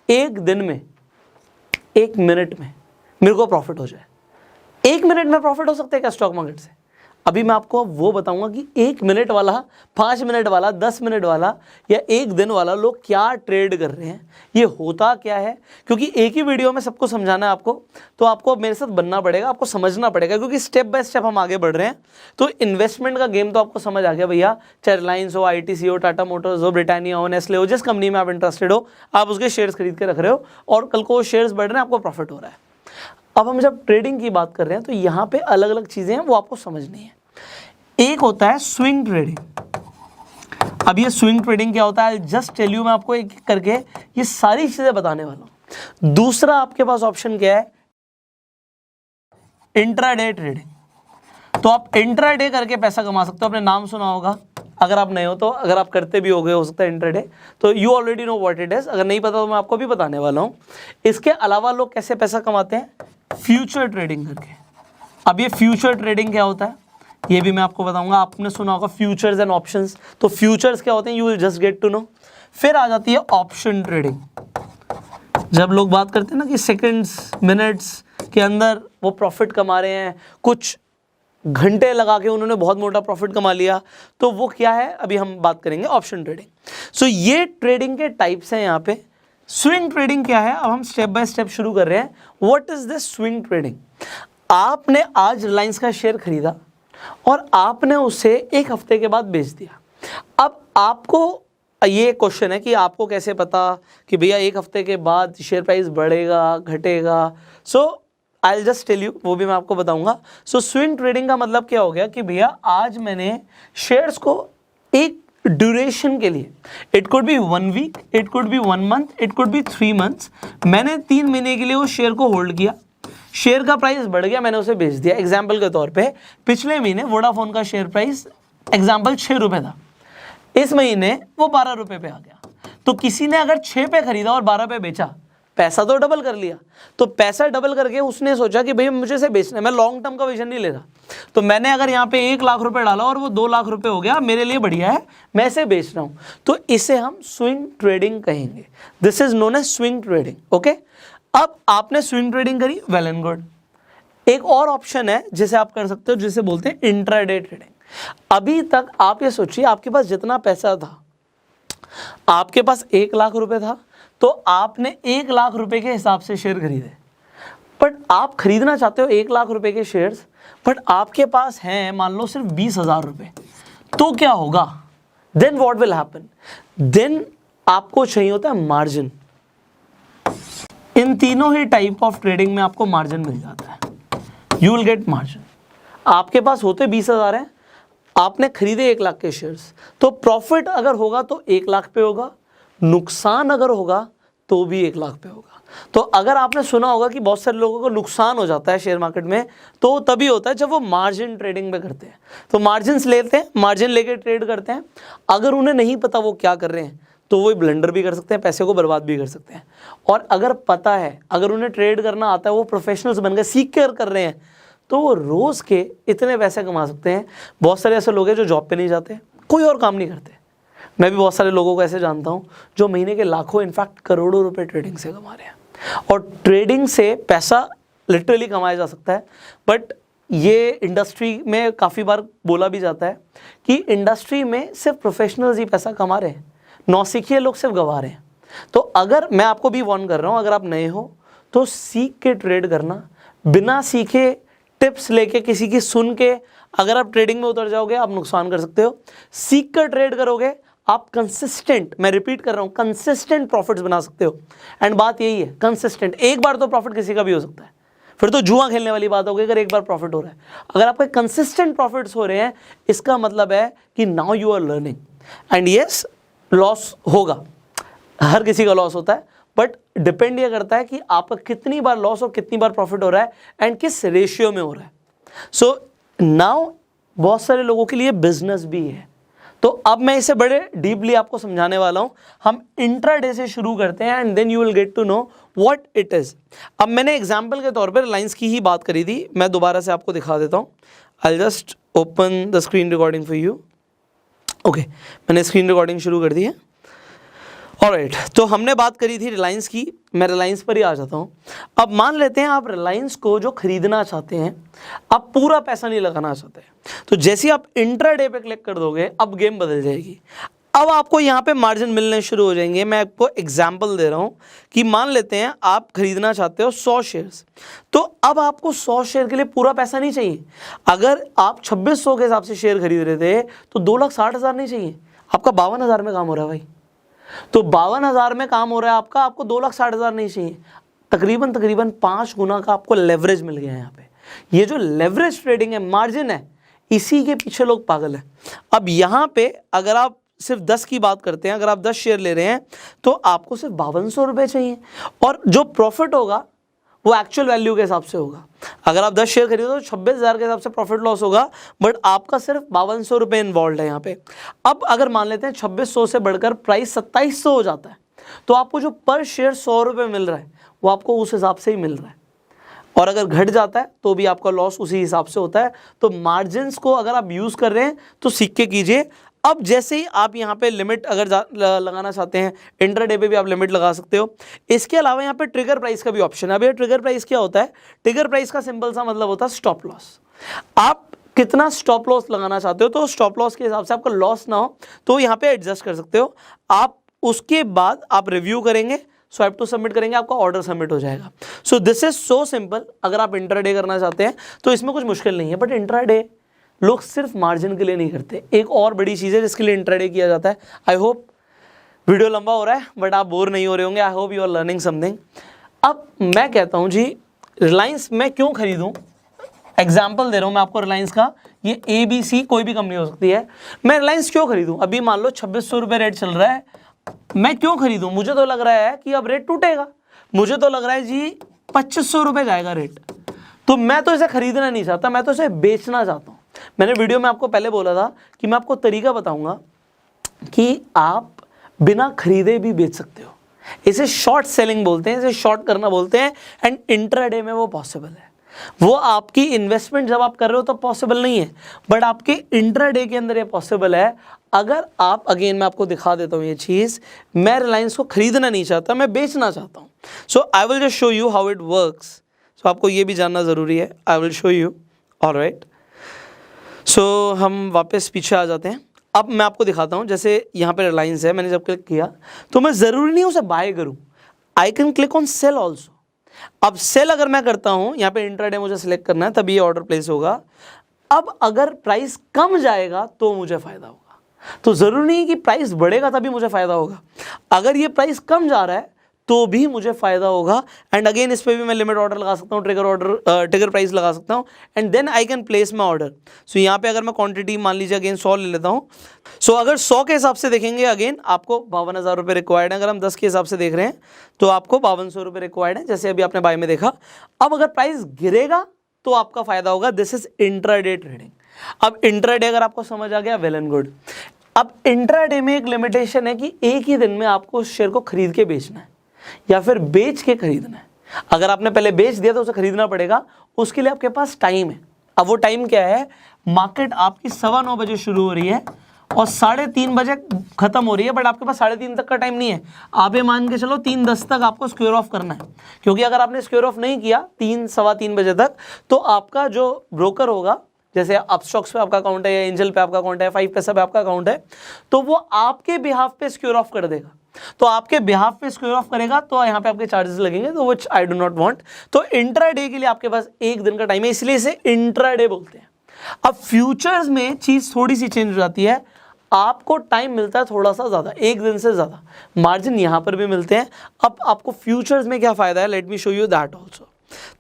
1 दिन में, 1 मिनट में मेरे को प्रॉफिट हो जाए। 1 मिनट में प्रॉफिट हो सकता है क्या स्टॉक मार्केट से? अभी मैं आपको वो बताऊंगा कि 1 मिनट वाला, 5 मिनट वाला, 10 मिनट वाला या 1 दिन वाला लोग क्या ट्रेड कर रहे हैं, ये होता क्या है। क्योंकि एक ही वीडियो में सबको समझाना है आपको, तो आपको मेरे साथ बनना पड़ेगा, आपको समझना पड़ेगा, क्योंकि स्टेप बाय स्टेप हम आगे बढ़ रहे हैं। तो इन्वेस्टमेंट का गेम तो आपको समझ आ गया भैया, चाहे रिलायंस हो, ITC हो, टाटा मोटर्स हो, ब्रिटानिया हो, नेस्ले हो, जिस कंपनी में आप इंटरेस्टेड हो, आप उसके शेयर्स खरीद के रख रहे हो और कल को वो शेयर्स बढ़ रहे हैं, आपको प्रॉफिट हो रहा है। अब हम जब ट्रेडिंग की बात कर रहे हैं तो यहाँ पे अलग अलग चीज़ें हैं, वो आपको समझनी है। एक होता है स्विंग ट्रेडिंग। अब ये स्विंग ट्रेडिंग क्या होता है, जस्ट टेल यू, मैं आपको एक एक करके ये सारी चीजें बताने वाला हूं। दूसरा आपके पास ऑप्शन क्या है, इंट्राडे ट्रेडिंग। तो आप इंट्राडे करके पैसा कमा सकते हो, आपने नाम सुना होगा, अगर आप नए हो तो, अगर आप करते भी होगे हो सकता है इंट्राडे, तो you already know what it is. अगर नहीं पता तो मैं आपको भी बताने वाला हूं। इसके अलावा लोग कैसे पैसा कमाते हैं, फ्यूचर ट्रेडिंग करके। अब ये फ्यूचर ट्रेडिंग क्या होता है ये भी मैं आपको बताऊंगा। आपने सुना होगा फ्यूचर्स एंड ऑप्शंस, तो फ्यूचर्स क्या होते हैं, you will just get to know. फिर आ जाती है ऑप्शन ट्रेडिंग। जब लोग बात करते हैं ना कि सेकंड्स मिनट्स के अंदर वो प्रॉफिट कमा रहे हैं, कुछ घंटे लगा के उन्होंने बहुत मोटा प्रॉफिट कमा लिया, तो वो क्या है अभी हम बात करेंगे, ऑप्शन ट्रेडिंग। सो ये ट्रेडिंग के टाइप्स हैं यहाँ पे। स्विंग ट्रेडिंग क्या है, अब हम स्टेप बाय स्टेप शुरू कर रहे हैं। What is this swing trading? आपने आज रिलायंस का शेयर खरीदा और आपने उसे 1 हफ्ते के बाद बेच दिया। अब आपको ये क्वेश्चन है कि आपको कैसे पता कि भैया 1 हफ्ते के बाद शेयर प्राइस बढ़ेगा घटेगा। So I will just tell you, वो भी मैं आपको बताऊंगा। सो स्विंग ट्रेडिंग का मतलब क्या हो गया कि भैया आज मैंने शेयर्स को एक ड्यूरेशन के लिए, it could be 1 week, it could be 1 month, it could be 3 months, मैंने 3 महीने के लिए उस शेयर को होल्ड किया। शेयर का प्राइस बढ़ गया, मैंने उसे बेच दिया। एग्जाम्पल के तौर पे पिछले महीने वोडाफोन का शेयर प्राइस एग्जाम्पल 6 रुपए था, इस महीने वो 12 रुपए पे आ गया। तो किसी ने अगर 6 पे खरीदा और 12 पे बेचा, पैसा तो डबल कर लिया। तो पैसा डबल करके उसने सोचा कि भाई मुझे इसे बेचना है, मैं लॉन्ग टर्म का विजन नहीं ले रहा, तो मैंने अगर यहाँ पे 1 लाख रुपए डाला और वो 2 लाख रुपए हो गया, मेरे लिए बढ़िया है, मैं इसे बेच रहा हूँ। तो इसे हम स्विंग ट्रेडिंग कहेंगे। This is known as swing trading. Okay, अब आपने स्विंग ट्रेडिंग करी, वेल एंड गुड। एक और ऑप्शन है जिसे आप कर सकते हो, जिसे बोलते हैं इंट्राडे ट्रेडिंग। अभी तक आप ये सोचिए, आपके पास जितना पैसा था, आपके पास 1 लाख रुपए था, तो आपने 1 लाख रुपए के हिसाब से शेयर खरीदे। बट आप खरीदना चाहते हो 1 लाख रुपए के शेयर्स, बट आपके पास हैं मान लो सिर्फ 20,000 रुपए, तो क्या होगा? Then what will happen? Then आपको चाहिए होता है मार्जिन। इन तीनों ही टाइप ऑफ ट्रेडिंग में आपको मार्जिन मिल जाता है, यू विल गेट मार्जिन। आपके पास होते 20,000 हैं, आपने खरीदे 1 लाख के शेयर्स, तो प्रॉफिट अगर होगा तो 1 लाख पे होगा, नुकसान अगर होगा तो भी 1 लाख पे होगा। तो अगर आपने सुना होगा कि बहुत सारे लोगों को नुकसान हो जाता है शेयर मार्केट में, तो तभी होता है जब वो मार्जिन ट्रेडिंग में करते हैं। तो मार्जिन लेते हैं, मार्जिन लेके ट्रेड करते हैं। अगर उन्हें नहीं पता वो क्या कर रहे हैं, तो वो ब्लंडर भी कर सकते हैं, पैसे को बर्बाद भी कर सकते हैं। और अगर पता है, अगर उन्हें ट्रेड करना आता है, वो प्रोफेशनल्स बन गए, सीख कर रहे हैं, तो वो रोज़ के इतने पैसे कमा सकते हैं। बहुत सारे ऐसे लोग हैं जो जॉब पे नहीं जाते, कोई और काम नहीं करते। मैं भी बहुत सारे लोगों को ऐसे जानता हूँ जो महीने के लाखों, इनफैक्ट करोड़ों रुपए ट्रेडिंग से कमा रहे हैं। और ट्रेडिंग से पैसा लिटरली कमाया जा सकता है। बट ये इंडस्ट्री में काफ़ी बार बोला भी जाता है कि इंडस्ट्री में सिर्फ प्रोफेशनल्स ही पैसा कमा रहे हैं, नौसिखिए लोग सिर्फ गवा रहे हैं। तो अगर मैं आपको भी वार्न कर रहा हूँ, अगर आप नए हो तो सीख के ट्रेड करना। बिना सीखे, टिप्स लेके, किसी की सुन के अगर आप ट्रेडिंग में उतर जाओगे, आप नुकसान कर सकते हो। सीख कर ट्रेड करोगे, आप कंसिस्टेंट, मैं रिपीट कर रहा हूँ, कंसिस्टेंट प्रॉफिट्स बना सकते हो। एंड बात यही है, कंसिस्टेंट। एक बार तो प्रॉफिट किसी का भी हो सकता है, फिर तो जुआ खेलने वाली बात होगी अगर एक बार प्रॉफिट हो रहा है। अगर आपके कंसिस्टेंट प्रॉफिट्स हो रहे हैं, इसका मतलब है कि now you are learning. And yes, loss होगा, हर किसी का लॉस होता है, बट डिपेंड ये करता है कि आपका कितनी बार लॉस और कितनी बार प्रॉफिट हो रहा है एंड किस रेशियो में हो रहा है। सो नाउ बहुत सारे लोगों के लिए बिजनेस भी है, तो अब मैं इसे बड़े डीपली आपको समझाने वाला हूं। हम इंट्राडे से शुरू करते हैं and then you will get to know what it is. अब मैंने एग्जांपल के तौर पर रिलायंस की ही बात करी थी, मैं दोबारा से आपको दिखा देता हूं। I just open the screen recording for you. Okay, मैंने स्क्रीन रिकॉर्डिंग शुरू कर दी है। ऑलराइट, तो हमने बात करी थी रिलायंस की, मैं रिलायंस पर ही आ जाता हूँ। अब मान लेते हैं आप रिलायंस को जो खरीदना चाहते हैं, आप पूरा पैसा नहीं लगाना चाहते, तो जैसे ही आप इंट्राडे पे क्लिक कर दोगे अब गेम बदल जाएगी। अब आपको यहाँ पे मार्जिन मिलने शुरू हो जाएंगे। मैं आपको एग्जांपल दे रहा हूँ कि मान लेते हैं आप खरीदना चाहते हो 100 शेयर्स, तो अब आपको 100 शेयर के लिए पूरा पैसा नहीं चाहिए। अगर आप 2600 के हिसाब से शेयर खरीद रहे थे तो 2,60,000 नहीं चाहिए, आपका 52,000 में काम हो रहा है भाई। तो 52,000 में काम हो रहा है आपका, आपको 2,60,000 नहीं चाहिए। तकरीबन 5 गुना का आपको लेवरेज मिल गया है यहाँ पे। ये जो लेवरेज ट्रेडिंग है, मार्जिन है, इसी के पीछे लोग पागल हैं। अब यहाँ पे अगर आप सिर्फ 10 की बात करते हैं, अगर आप 10 शेयर ले रहे हैं तो आपको सिर्फ 5200 रुपये चाहिए, और जो प्रॉफिट होगा वो एक्चुअल वैल्यू के हिसाब से होगा। अगर आप 10 शेयर खरीदो तो 26,000 के हिसाब से प्रॉफिट लॉस होगा, बट आपका सिर्फ 5200 रुपये इन्वॉल्व है यहाँ पे। अब अगर मान लेते हैं 2600 से बढ़कर प्राइस 2700 हो जाता है, तो आपको जो पर शेयर 100 रुपये मिल रहा है वो आपको उस हिसाब से ही मिल रहा है, और अगर घट जाता है तो भी आपका लॉस उसी हिसाब से होता है। तो मार्जिन्स को अगर आप यूज़ कर रहे हैं तो सीख के कीजिए। अब जैसे ही आप यहाँ पे लिमिट अगर लगाना चाहते हैं, इंट्राडे पे भी आप लिमिट लगा सकते हो। इसके अलावा यहाँ पे ट्रिगर प्राइस का भी ऑप्शन है। अब ये ट्रिगर प्राइस क्या होता है? ट्रिगर प्राइस का सिंपल सा मतलब होता है स्टॉप लॉस। आप कितना स्टॉप लॉस लगाना चाहते हो, तो स्टॉप लॉस के हिसाब से आपका लॉस ना हो तो यहाँ पे एडजस्ट कर सकते हो आप। उसके बाद आप रिव्यू करेंगे, स्वाइप टू सबमिट करेंगे, आपका ऑर्डर सबमिट हो जाएगा। सो दिस इज सो सिंपल। अगर आप इंट्राडे करना चाहते हैं तो इसमें कुछ मुश्किल नहीं है, बट इंट्राडे लोग सिर्फ मार्जिन के लिए नहीं करते। एक और बड़ी चीज़ है जिसके लिए इंट्राडे किया जाता है। आई होप वीडियो लंबा हो रहा है बट आप बोर नहीं हो रहे होंगे। I hope you are learning something. अब मैं कहता हूँ जी, रिलायंस मैं क्यों खरीदूँ? एग्जाम्पल दे रहा हूँ मैं आपको रिलायंस का। ये ABC कोई भी कंपनी हो सकती है। मैं रिलायंस क्यों खरीदूँ? अभी मान लो 2600 रुपये रेट चल रहा है, मैं क्यों खरीदूँ? मुझे तो लग रहा है कि अब रेट टूटेगा, मुझे तो लग रहा है जी 2500 रुपये जाएगा रेट, तो मैं तो इसे खरीदना नहीं चाहता, मैं तो इसे बेचना चाहता हूँ। मैंने वीडियो में आपको पहले बोला था कि मैं आपको तरीका बताऊंगा कि आप बिना खरीदे भी बेच सकते हो। इसे शॉर्ट सेलिंग बोलते हैं, इसे शॉर्ट करना बोलते हैं, एंड इंट्राडे में वो पॉसिबल है। वो आपकी इन्वेस्टमेंट जब आप कर रहे हो तो पॉसिबल नहीं है, बट आपके इंट्राडे के अंदर ये पॉसिबल है। अगर आप, अगेन मैं आपको दिखा देता हूँ ये चीज़, मैं रिलायंस को खरीदना नहीं चाहता, मैं बेचना चाहता हूँ। So I will just show you how it works. So आपको ये भी जानना ज़रूरी है। I will show you. Alright, so हम वापस पीछे आ जाते हैं। अब मैं आपको दिखाता हूँ, जैसे यहाँ पे रिलायंस है, मैंने जब क्लिक किया तो मैं ज़रूरी नहीं उसे बाय करूँ, I can click on sale also. अब सेल अगर मैं करता हूँ, यहाँ पे इंट्राडे मुझे सिलेक्ट करना है तभी ये ऑर्डर प्लेस होगा। अब अगर प्राइस कम जाएगा तो मुझे फ़ायदा होगा, तो ज़रूरी नहीं कि प्राइस बढ़ेगा तभी मुझे फ़ायदा होगा। अगर ये प्राइस कम जा रहा है तो भी मुझे फ़ायदा होगा। एंड अगेन इस पर भी मैं लिमिट ऑर्डर लगा सकता हूँ, ट्रिगर प्राइस लगा सकता हूँ, and then I can place my order. So यहाँ पे अगर मैं क्वांटिटी मान लीजिए अगेन 100 ले लेता हूँ। सो अगर 100 के हिसाब से देखेंगे, अगेन आपको 52,000 रुपये रिक्वायर्ड है। अगर हम 10 के हिसाब से देख रहे हैं तो आपको 5200 रुपये रिक्वायर्ड है, जैसे अभी आपने बाय में देखा। अब अगर प्राइस गिरेगा तो आपका फ़ायदा होगा। This is intraday trading. अब इंट्राडे अगर आपको समझ आ गया, वेल एंड गुड। अब इंट्राडे में एक लिमिटेशन है कि एक ही दिन में आपको उस शेयर को खरीद के बेचना है या फिर बेच के खरीदना है। अगर आपने पहले बेच दिया तो उसे खरीदना पड़ेगा, उसके लिए आपके पास टाइम है। अब वो टाइम क्या है? मार्केट आपकी 9:15 बजे शुरू हो रही है और 3:30 बजे खत्म हो रही है, बट आपके पास 3:30 तक का टाइम नहीं है। आप ये मान के चलो 3:10 तक आपको स्क्वेयर ऑफ करना है, क्योंकि अगर आपने स्क्वेयर ऑफ नहीं किया 3-3:15 बजे तक तो आपका जो ब्रोकर होगा, जैसे अपस्टॉक्स पे आपका अकाउंट है या एंजल पे आपका अकाउंट है, 5 पैसा पे आपका अकाउंट है, तो वो आपके बिहाफ पे स्क्वेयर ऑफ कर देगा। तो आपके बिहाफ पे स्क्वेयर ऑफ करेगा तो यहाँ पे आपके चार्जेस लगेंगे, तो विच आई डू नॉट वांट। तो इंट्राडे के लिए आपके पास एक दिन का टाइम है, इसलिए इसे इंट्राडे बोलते हैं। अब फ्यूचर्स में चीज थोड़ी सी चेंज हो जाती है, आपको टाइम मिलता है थोड़ा सा ज़्यादा, एक दिन से ज़्यादा। मार्जिन यहाँ पर भी मिलते हैं। अब आपको फ्यूचर्स में क्या फ़ायदा है, let me show you that also.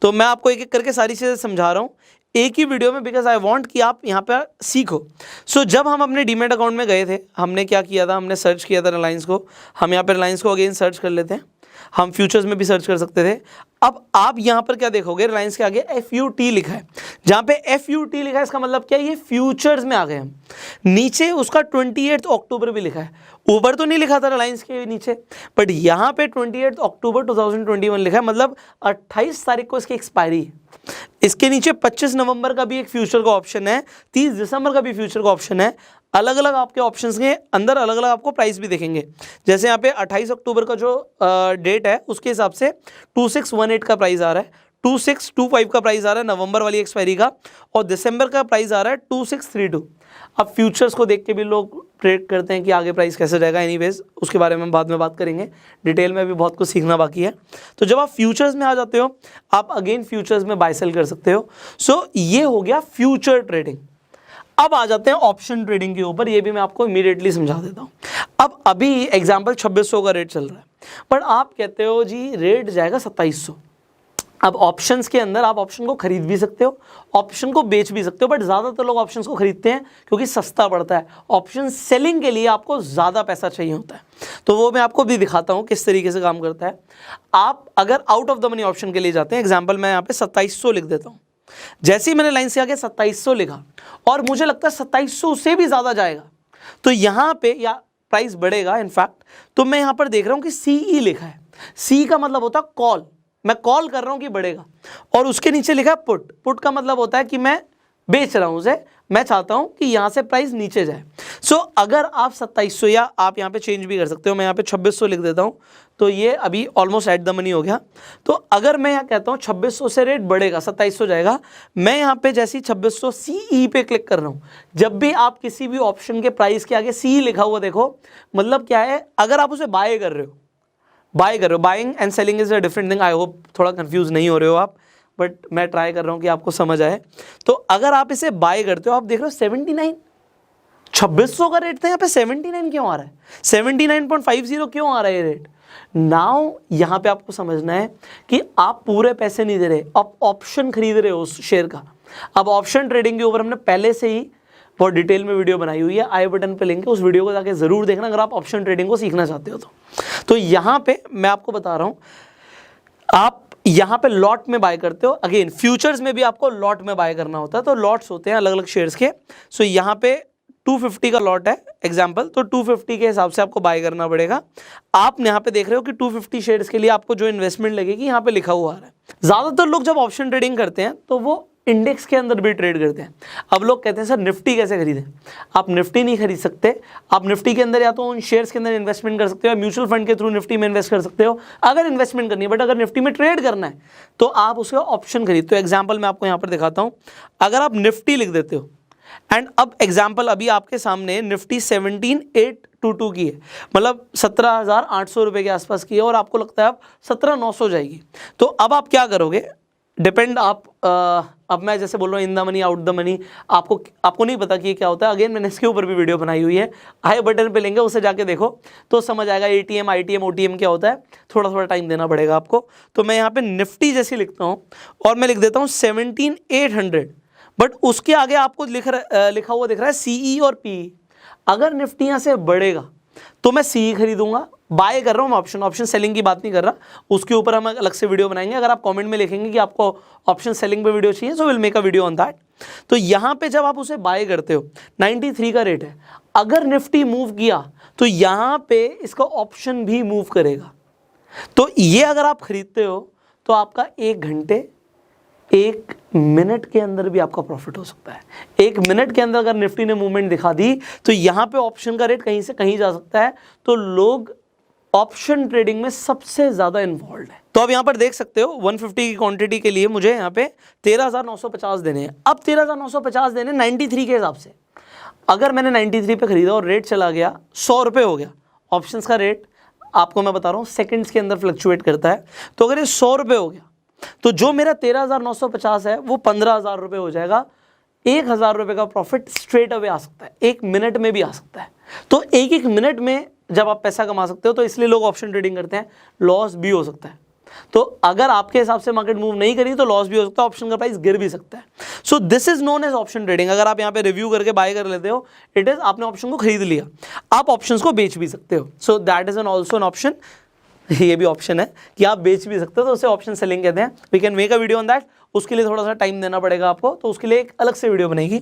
तो मैं आपको एक एक करके सारी चीज़ें समझा रहा हूँ एक ही वीडियो में, बिकॉज आई वांट कि आप यहाँ पर सीखो। सो जब हम अपने डीमेट अकाउंट में गए थे, हमने क्या किया था, हमने सर्च किया था रिलायंस को। हम यहाँ पे रिलायंस को अगेन सर्च कर लेते हैं। हम फ्यूचर्स में भी सर्च कर सकते थे। अब आप यहाँ पर क्या देखोगे, रिलायंस के आगे FUT लिखा है, जहाँ पे FUT लिखा है इसका मतलब क्या है, ये फ्यूचर्स में आ गए हम। नीचे उसका 28 अक्टूबर भी लिखा है, ऊपर तो नहीं लिखा था रिलायंस के नीचे, बट यहाँ पे 28 अक्टूबर 2021 लिखा है, मतलब 28 तारीख को इसकी एक्सपायरी है। इसके नीचे 25 नवंबर का भी एक फ्यूचर का ऑप्शन है, 30 दिसंबर का भी फ्यूचर का ऑप्शन है। अलग अलग आपके ऑप्शंस के अंदर अलग अलग आपको प्राइस भी देखेंगे। जैसे यहाँ पे 28 अक्टूबर का जो डेट है उसके हिसाब से 2618 का प्राइस आ रहा है, 2625 का प्राइस आ रहा है नवंबर वाली एक्सपायरी का, और दिसंबर का प्राइस आ रहा है 2632। अब फ्यूचर्स को देख के भी लोग ट्रेड करते हैं कि आगे प्राइस कैसे जाएगा। एनीवेज उसके बारे में बाद में बात करेंगे, डिटेल में भी बहुत कुछ सीखना बाकी है। तो जब आप फ्यूचर्स में आ जाते हो, आप अगेन फ्यूचर्स में बाय सेल कर सकते हो। सो ये हो गया फ्यूचर ट्रेडिंग। अब आ जाते हैं ऑप्शन ट्रेडिंग के ऊपर, ये भी मैं आपको इमीडिएटली समझा देता हूँ। अब अभी एग्जाम्पल 2600 का रेट चल रहा है, पर आप कहते हो जी रेट जाएगा 2700। अब ऑप्शंस के अंदर आप ऑप्शन को खरीद भी सकते हो, ऑप्शन को बेच भी सकते हो, बट ज़्यादातर लोग ऑप्शंस को खरीदते हैं क्योंकि सस्ता पड़ता है। ऑप्शन सेलिंग के लिए आपको ज़्यादा पैसा चाहिए होता है, तो वो मैं आपको भी दिखाता हूँ किस तरीके से काम करता है। आप अगर out of the money option के लिए जाते हैं, एग्जाम्पल मैं यहाँ पे 2700 लिख देता हूँ। जैसे ही मैंने लाइन से आगे 2700 लिखा और मुझे लगता है 2700 से भी ज़्यादा जाएगा, तो यहाँ पे या प्राइस बढ़ेगा इनफैक्ट, तो मैं यहाँ पर देख रहा हूँ कि CE लिखा है। C का मतलब होता है कॉल, मैं कॉल कर रहा हूं कि बढ़ेगा, और उसके नीचे लिखा है पुट। पुट का मतलब होता है कि मैं बेच रहा हूं उसे, मैं चाहता हूं कि यहां से प्राइस नीचे जाए। सो अगर आप 2700, या आप यहां पे चेंज भी कर सकते हो, मैं यहां पे 2600 लिख देता हूं, तो ये अभी ऑलमोस्ट एट द मनी हो गया। तो अगर मैं यहां कहता हूं 2600 से रेट बढ़ेगा, 2700 जाएगा, मैं यहां पे जैसे ही 2600 CE पे क्लिक कर रहा हूं, जब भी आप किसी भी ऑप्शन के प्राइस के आगे CE लिखा हुआ देखो, मतलब क्या है, अगर आप उसे बाय कर रहे हो, buying and selling is a different thing. I hope थोड़ा कंफ्यूज नहीं हो रहे हो आप, बट मैं ट्राई कर रहा हूँ कि आपको समझ आए। तो अगर आप इसे बाय करते हो, आप देख रहे हो 79, 2600 का रेट था, यहाँ पे 79 क्यों आ रहा है, 79.50 क्यों आ रहा है ये रेट। नाउ यहाँ पे आपको समझना है कि आप पूरे पैसे नहीं दे रहे, आप ऑप्शन खरीद रहे हो उस शेयर का। अब ऑप्शन ट्रेडिंग के ऊपर हमने पहले से ही बहुत डिटेल में वीडियो बनाई हुई है, आई बटन पे लिंक है, उस वीडियो को जाके जरूर देखना अगर आप ऑप्शन ट्रेडिंग को सीखना चाहते हो तो यहाँ पे मैं आपको बता रहा हूँ, आप यहाँ पे लॉट में बाय करते हो। अगेन फ्यूचर्स में भी आपको लॉट में बाय करना होता है, तो लॉट्स होते हैं अलग अलग शेयर्स के। सो यहाँ पे 250 का लॉट है एग्जाम्पल, तो 250 के हिसाब से आपको बाय करना पड़ेगा। आप यहाँ पे देख रहे हो कि 250 शेयर्स के लिए आपको जो इन्वेस्टमेंट लगेगी यहाँ पे लिखा हुआ आ रहा है। ज्यादातर लोग जब ऑप्शन ट्रेडिंग करते हैं तो वो इंडेक्स के अंदर भी ट्रेड करते हैं। अब लोग कहते हैं सर निफ्टी कैसे खरीदें, आप निफ्टी नहीं खरीद सकते। आप निफ्टी के अंदर या तो उन शेयर्स के अंदर इन्वेस्टमेंट कर सकते हो, या म्यूचुअल फंड के थ्रू निफ्टी में इन्वेस्ट कर सकते हो अगर इन्वेस्टमेंट करनी है। बट अगर निफ्टी में ट्रेड करना है तो आप उसका ऑप्शन खरीदते हो। एग्जाम्पल मैं आपको यहाँ पर दिखाता हूँ, अगर आप निफ्टी लिख देते हो, एंड अब एग्जाम्पल अभी आपके सामने निफ्टी 17,822 की है, मतलब 17,800 रुपये के आसपास की है, और आपको लगता है अब 17,900 जाएगी। तो अब आप क्या करोगे, डिपेंड आप अब मैं जैसे बोल रहा हूँ in the money out the money, आपको नहीं पता कि ये क्या होता है। अगेन मैंने इसके ऊपर भी वीडियो बनाई हुई है, आई बटन पे लेंगे, उसे जाके देखो तो समझ आएगा ATM ITM OTM क्या होता है। थोड़ा थोड़ा टाइम देना पड़ेगा आपको। तो मैं यहाँ पे निफ्टी जैसी लिखता हूँ और मैं लिख देता हूँ 17,800, बट उसके आगे आपको लिखा हुआ दिख रहा है CE और PE। अगर निफ्टी यहाँ से बढ़ेगा तो मैं CE खरीदूंगा, बाय कर रहा हूँ मैं ऑप्शन सेलिंग की बात नहीं कर रहा, उसके ऊपर हम अलग से वीडियो बनाएंगे। अगर आप कमेंट में लिखेंगे कि आपको ऑप्शन सेलिंग पे वीडियो चाहिए, so will make a video on that. तो यहाँ पे जब आप उसे बाय करते हो, 93 का रेट है, अगर निफ्टी मूव किया तो यहाँ पे इसका ऑप्शन भी मूव करेगा। तो ये अगर आप खरीदते हो तो आपका 1 घंटे 1 मिनट के अंदर भी आपका प्रॉफिट हो सकता है। 1 मिनट के अंदर अगर निफ्टी ने मूवमेंट दिखा दी तो यहाँ पे ऑप्शन का रेट कहीं से कहीं जा सकता है। तो लोग ऑप्शन ट्रेडिंग में सबसे ज्यादा इन्वॉल्व है। तो अब यहाँ पर देख सकते हो 150 की क्वांटिटी के लिए मुझे यहाँ पे 13,950 देने हैं। अब 13,950 देने 93 के हिसाब से। अगर मैंने 93 पे खरीदा और रेट चला गया 100 रुपये हो गया, ऑप्शंस का रेट आपको मैं बता रहा हूँ सेकंड्स के अंदर फ्लक्चुएट करता है। तो अगर ये 100 रुपये हो गया तो जो मेरा 13,950 है वो 15,000 रुपये हो जाएगा। 1,000 रुपये का प्रॉफिट स्ट्रेट अवे आ सकता है, 1 मिनट में भी आ सकता है। तो एक मिनट में जब आप पैसा कमा सकते हो तो इसलिए लोग ऑप्शन ट्रेडिंग करते हैं। लॉस भी हो सकता है, तो अगर आपके हिसाब से मार्केट मूव नहीं करी तो लॉस भी हो सकता है, ऑप्शन का प्राइस गिर भी सकता है। So this is known as option trading. अगर आप यहाँ पे रिव्यू करके बाय कर लेते हो, इट इज आपने ऑप्शन को खरीद लिया, आप ऑप्शंस को बेच भी सकते हो। So that is an also an option. ये भी ऑप्शन है कि आप बेच भी सकते हो, तो उसे ऑप्शन सेलिंग कहते हैं। We can make a video on that. उसके लिए थोड़ा सा टाइम देना पड़ेगा आपको, तो उसके लिए एक अलग से वीडियो बनेगी।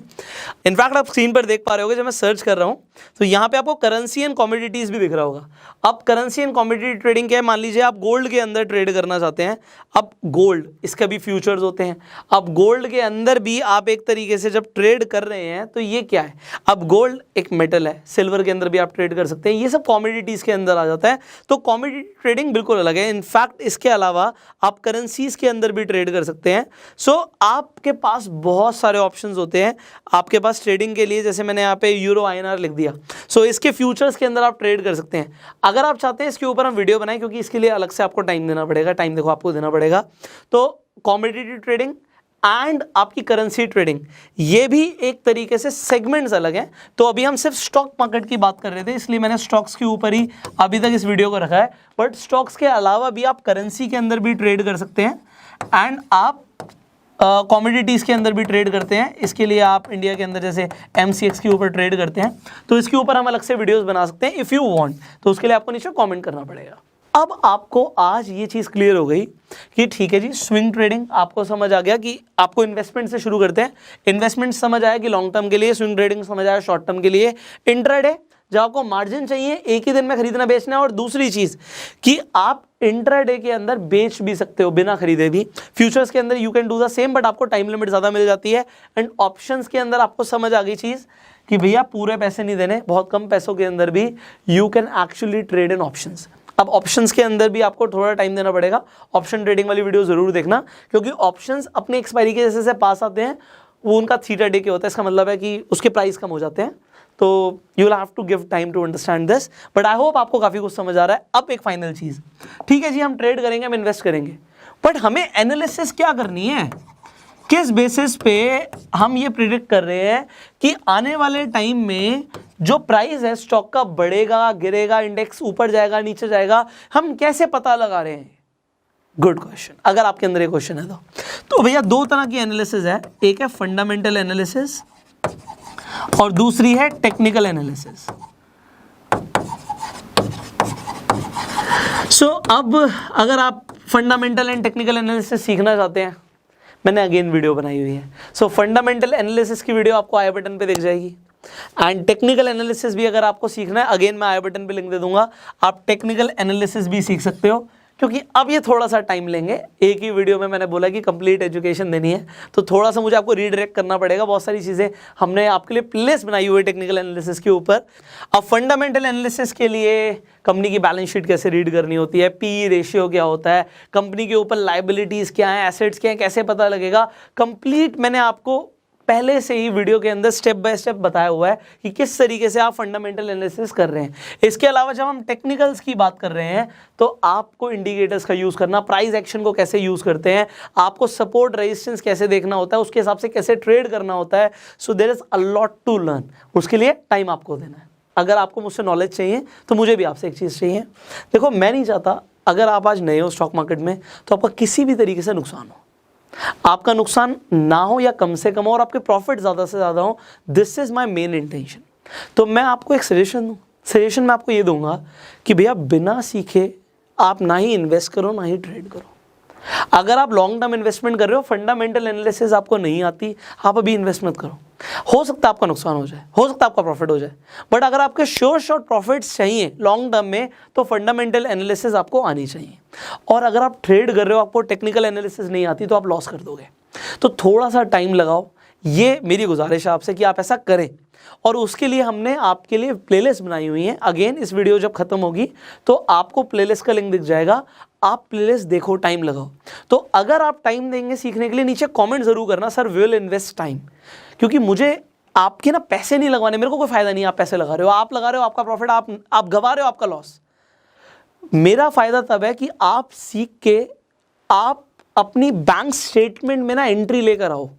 इनफैक्ट आप स्क्रीन पर देख पा रहे होगे, जब मैं सर्च कर रहा हूँ तो यहाँ पे आपको करेंसी एंड कमोडिटीज़ भी दिख रहा होगा। अब करेंसी एंड कमोडिटी ट्रेडिंग क्या है, मान लीजिए आप गोल्ड के अंदर ट्रेड करना चाहते हैं। अब गोल्ड, इसका भी फ्यूचर्स होते हैं। अब गोल्ड के अंदर भी आप एक तरीके से जब ट्रेड कर रहे हैं तो ये क्या है, अब गोल्ड एक मेटल है, सिल्वर के अंदर भी आप ट्रेड कर सकते हैं, ये सब कमोडिटीज़ के अंदर आ जाता है। तो कमोडिटी ट्रेडिंग बिल्कुल अलग है। इनफैक्ट इसके अलावा आप करेंसीज के अंदर भी ट्रेड कर सकते हैं। सो आपके पास बहुत सारे ऑप्शंस होते हैं आपके पास ट्रेडिंग के लिए। जैसे मैंने यहाँ पे यूरो INR लिख दिया, सो इसके फ्यूचर्स के अंदर आप ट्रेड कर सकते हैं। अगर आप चाहते हैं इसके ऊपर हम वीडियो बनाएं, क्योंकि इसके लिए अलग से आपको टाइम देना पड़ेगा, टाइम देखो आपको देना पड़ेगा। तो कमोडिटी ट्रेडिंग एंड आपकी करेंसी ट्रेडिंग, ये भी एक तरीके से सेगमेंट्स अलग हैं। तो अभी हम सिर्फ स्टॉक मार्केट की बात कर रहे थे, इसलिए मैंने स्टॉक्स के ऊपर ही अभी तक इस वीडियो को रखा है। बट स्टॉक्स के अलावा भी आप करेंसी के अंदर भी ट्रेड कर सकते हैं एंड आप कमोडिटीज़ के अंदर भी ट्रेड करते हैं। इसके लिए आप इंडिया के अंदर जैसे MCX के ऊपर ट्रेड करते हैं, तो इसके ऊपर हम अलग से वीडियोस बना सकते हैं इफ़ यू वांट। तो उसके लिए आपको नीचे कमेंट करना पड़ेगा। अब आपको आज ये चीज़ क्लियर हो गई कि ठीक है जी, स्विंग ट्रेडिंग आपको समझ आ गया कि आपको इन्वेस्टमेंट से शुरू करते हैं। इन्वेस्टमेंट समझ आया कि लॉन्ग टर्म के लिए, स्विंग ट्रेडिंग समझ आया शॉर्ट टर्म के लिए। इंट्राडे, जब आपको मार्जिन चाहिए, एक ही दिन में खरीदना बेचना है। और दूसरी चीज़ कि आप इंट्राडे के अंदर बेच भी सकते हो बिना खरीदे भी। फ्यूचर्स के अंदर you can do the same, but आपको टाइम लिमिट ज़्यादा मिल जाती है। एंड ऑप्शंस के अंदर आपको समझ आ गई चीज़ कि भैया पूरे पैसे नहीं देने, बहुत कम पैसों के अंदर भी you can actually trade in options. अब ऑप्शंस के अंदर भी आपको थोड़ा टाइम देना पड़ेगा। ऑप्शन ट्रेडिंग वाली वीडियो ज़रूर देखना, क्योंकि ऑप्शंस अपने एक्सपायरी के जैसे पास आते हैं, वो उनका थीटा डे के होता है। इसका मतलब है कि उसके प्राइस कम हो जाते हैं। तो you will have to give time to understand this, but I hope आपको काफ़ी कुछ समझ आ रहा है। अब एक फाइनल चीज़, ठीक है जी, हम ट्रेड करेंगे, हम इन्वेस्ट करेंगे, बट हमें एनालिसिस क्या करनी है, किस बेसिस पे हम ये प्रिडिक्ट कर रहे हैं कि आने वाले टाइम में जो प्राइस है स्टॉक का बढ़ेगा, गिरेगा, इंडेक्स ऊपर जाएगा, नीचे जाएगा, हम कैसे पता लगा रहे हैं? Good question. अगर आपके अंदर ये क्वेश्चन है तो भैया दो तरह की एनालिसिस है, एक है फंडामेंटल एनालिसिस और दूसरी है टेक्निकल एनालिसिस। सो अब अगर आप फंडामेंटल एंड टेक्निकल एनालिसिस सीखना चाहते हैं, मैंने अगेन वीडियो बनाई हुई है। सो फंडामेंटल एनालिसिस की वीडियो आपको आई बटन पे दिख जाएगी। एंड टेक्निकल एनालिसिस भी अगर आपको सीखना है, अगेन मैं आई बटन पे लिंक दे दूंगा, आप टेक्निकल एनालिसिस भी सीख सकते हो। क्योंकि अब ये थोड़ा सा टाइम लेंगे, एक ही वीडियो में मैंने बोला कि कंप्लीट एजुकेशन देनी है, तो थोड़ा सा मुझे आपको रीडायरेक्ट करना पड़ेगा। बहुत सारी चीज़ें हमने आपके लिए प्लेलिस्ट बनाई हुई है टेक्निकल एनालिसिस के ऊपर। अब फंडामेंटल एनालिसिस के लिए कंपनी की बैलेंस शीट कैसे रीड करनी होती है, पी रेशियो क्या होता है, कंपनी के ऊपर लाइबिलिटीज़ क्या है, एसेट्स क्या है, कैसे पता लगेगा, कंप्लीट मैंने आपको पहले से ही वीडियो के अंदर स्टेप बाय स्टेप बताया हुआ है कि किस तरीके से आप फंडामेंटल एनालिसिस कर रहे हैं। इसके अलावा जब हम टेक्निकल्स की बात कर रहे हैं तो आपको इंडिकेटर्स का यूज़ करना, प्राइस एक्शन को कैसे यूज़ करते हैं, आपको सपोर्ट रेजिस्टेंस कैसे देखना होता है, उसके हिसाब से कैसे ट्रेड करना होता है। So there is a lot to learn. उसके लिए टाइम आपको देना है। अगर आपको मुझसे नॉलेज चाहिए तो मुझे भी आपसे एक चीज़ चाहिए। देखो, मैं नहीं चाहता अगर आप आज नए हो स्टॉक मार्केट में तो आपका किसी भी तरीके से नुकसान हो, आपका नुकसान ना हो या कम से कम हो और आपके प्रॉफिट ज़्यादा से ज़्यादा हो। This is my main intention. तो मैं आपको एक सजेशन दूँ, सजेशन मैं आपको ये दूंगा कि भैया बिना सीखे आप ना ही इन्वेस्ट करो ना ही ट्रेड करो। अगर आप लॉन्ग टर्म इन्वेस्टमेंट कर रहे हो, फंडामेंटल एनालिसिस आपको नहीं आती, आप अभी इन्वेस्ट मत करो। हो सकता है आपका नुकसान हो जाए, हो सकता है आपका प्रॉफिट हो जाए, बट अगर आपके श्योर शॉर्ट प्रॉफिट्स चाहिए लॉन्ग टर्म में तो फंडामेंटल एनालिसिस आपको आनी चाहिए। और अगर आप ट्रेड कर रहे हो, आपको टेक्निकल एनालिसिस नहीं आती, तो आप लॉस कर दोगे। तो थोड़ा सा टाइम लगाओ, ये मेरी गुजारिश है आपसे कि आप ऐसा करें। और उसके लिए हमने आपके लिए प्लेलिस्ट बनाई हुई है। अगेन इस वीडियो जब खत्म होगी तो आपको प्लेलिस्ट का लिंक दिख जाएगा, आप प्लेलिस्ट देखो, टाइम लगाओ। तो अगर आप टाइम देंगे सीखने के लिए, नीचे कमेंट जरूर करना, sir we will invest time. क्योंकि मुझे आपके ना पैसे नहीं लगवाने, मेरे को कोई फायदा नहीं। आप पैसे लगा रहे हो, आप लगा रहे हो आपका प्रॉफिट, आप गवा रहे हो आपका लॉस। मेरा फायदा तब है कि आप सीख के आप अपनी बैंक स्टेटमेंट में ना एंट्री लेकर आओ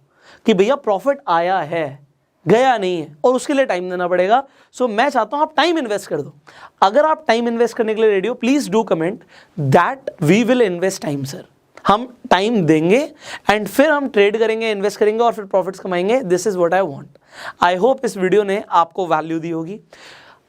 कि भैया प्रॉफिट आया है, गया नहीं है, और उसके लिए टाइम देना पड़ेगा। सो मैं चाहता हूं आप टाइम इन्वेस्ट कर दो। अगर आप टाइम इन्वेस्ट करने के लिए रेडी हो, please do comment that we will invest time sir. हम टाइम देंगे एंड फिर हम ट्रेड करेंगे, इन्वेस्ट करेंगे और फिर प्रॉफिट्स कमाएंगे। This is what I want. I hope इस वीडियो ने आपको वैल्यू दी होगी।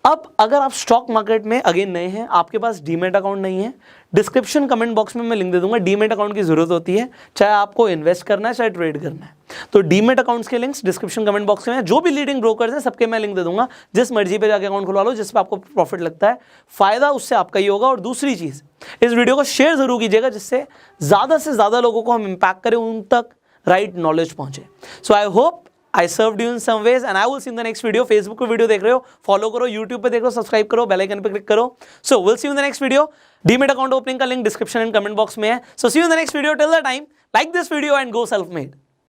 अब अगर आप स्टॉक मार्केट में अगेन नए हैं, आपके पास डीमेट अकाउंट नहीं है, डिस्क्रिप्शन कमेंट बॉक्स में मैं लिंक दे दूंगा, डीमेट अकाउंट की जरूरत होती है, चाहे आपको इन्वेस्ट करना है चाहे ट्रेड करना है। तो डीमेट अकाउंट्स के लिंक्स डिस्क्रिप्शन कमेंट बॉक्स में है, जो भी लीडिंग ब्रोकर्स हैं सबके मैं लिंक दे दूंगा, जिस मर्जी पे जाके अकाउंट खुलवा लो, जिस पे आपको प्रॉफिट लगता है, फायदा उससे आपका ही होगा। और दूसरी चीज, इस वीडियो को शेयर जरूर कीजिएगा, जिससे ज्यादा से ज्यादा लोगों को हम इंपैक्ट करें, उन तक राइट नॉलेज पहुंचे। So I hope I served you in some ways and I will see you in the next video. Facebook पे वीडियो देख रहे हो, फॉलो करो, YouTube पे देख रहे हो, सब्सक्राइब करो, बेल आइकन पे क्लिक करो। So we'll see you in the next video. Demat account opening का link description and comment box में है। So see you in the next video. Till the time, like this video and go self-made.